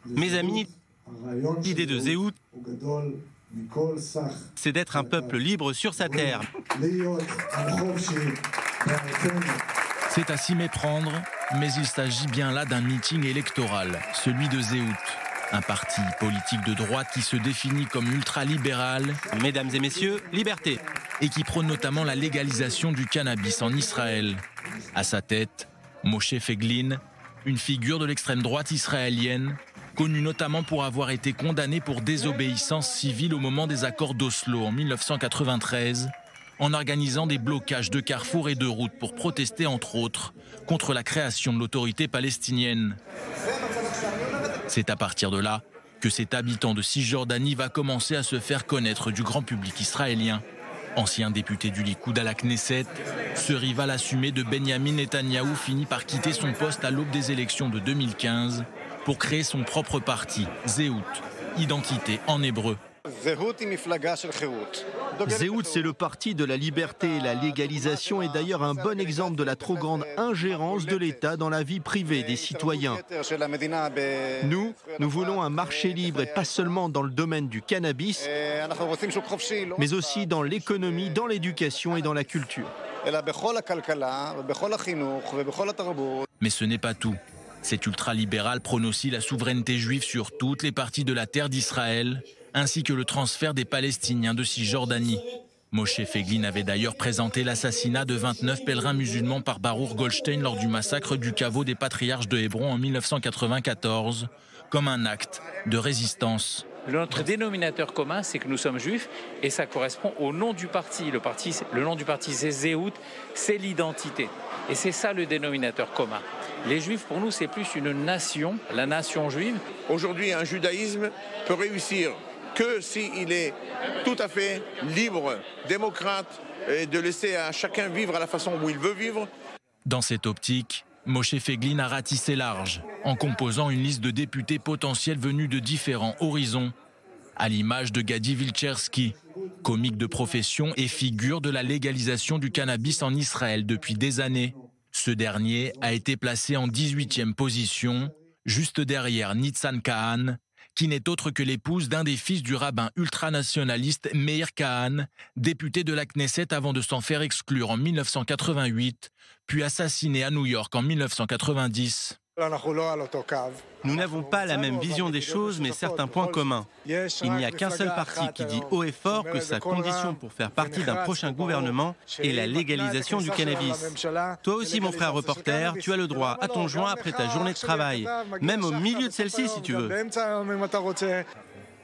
Mes amis, l'idée de Zehut, c'est d'être un peuple libre sur sa terre. C'est à s'y méprendre, mais il s'agit bien là d'un meeting électoral, celui de Zehut, un parti politique de droite qui se définit comme ultralibéral. Mesdames et messieurs, liberté. Et qui prône notamment la légalisation du cannabis en Israël. À sa tête, Moshe Feiglin, une figure de l'extrême droite israélienne, connue notamment pour avoir été condamné pour désobéissance civile au moment des accords d'Oslo en 1993, en organisant des blocages de carrefours et de routes pour protester, entre autres, contre la création de l'autorité palestinienne. C'est à partir de là que cet habitant de Cisjordanie va commencer à se faire connaître du grand public israélien. Ancien député du Likoud à la Knesset, ce rival assumé de Benyamin Netanyahou finit par quitter son poste à l'aube des élections de 2015 pour créer son propre parti, Zehut, identité en hébreu. Zehut, c'est le parti de la liberté et la légalisation est d'ailleurs un bon exemple de la trop grande ingérence de l'État dans la vie privée des citoyens. Nous voulons un marché libre et pas seulement dans le domaine du cannabis, mais aussi dans l'économie, dans l'éducation et dans la culture. Mais ce n'est pas tout. Cet ultralibéral prône aussi la souveraineté juive sur toutes les parties de la terre d'Israël, ainsi que le transfert des Palestiniens de Cisjordanie. Moshe Feiglin avait d'ailleurs présenté l'assassinat de 29 pèlerins musulmans par Baruch Goldstein lors du massacre du caveau des patriarches de Hébron en 1994 comme un acte de résistance. Notre dénominateur commun, c'est que nous sommes juifs et ça correspond au nom du parti. Le nom du parti, c'est Zehut, c'est l'identité. Et c'est ça le dénominateur commun. Les juifs, pour nous, c'est plus une nation, la nation juive. Aujourd'hui, un judaïsme peut réussir que s'il est tout à fait libre, démocrate, et de laisser à chacun vivre à la façon où il veut vivre. Dans cette optique, Moshe Feiglin a ratissé large, en composant une liste de députés potentiels venus de différents horizons, à l'image de Gadi Vilchersky, comique de profession et figure de la légalisation du cannabis en Israël depuis des années. Ce dernier a été placé en 18e position, juste derrière Nitzan Kahan, qui n'est autre que l'épouse d'un des fils du rabbin ultranationaliste Meir Kahan, député de la Knesset avant de s'en faire exclure en 1988, puis assassiné à New York en 1990. Nous n'avons pas la même vision des choses, mais certains points communs. Il n'y a qu'un seul parti qui dit haut et fort que sa condition pour faire partie d'un prochain gouvernement est la légalisation du cannabis. Toi aussi, mon frère reporter, tu as le droit à ton joint après ta journée de travail, même au milieu de celle-ci si tu veux.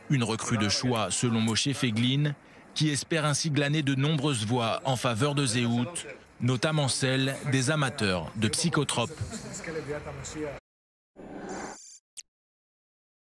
Une recrue de choix, selon Moshe Feiglin, qui espère ainsi glaner de nombreuses voix en faveur de Zehut, notamment celles des amateurs de psychotropes.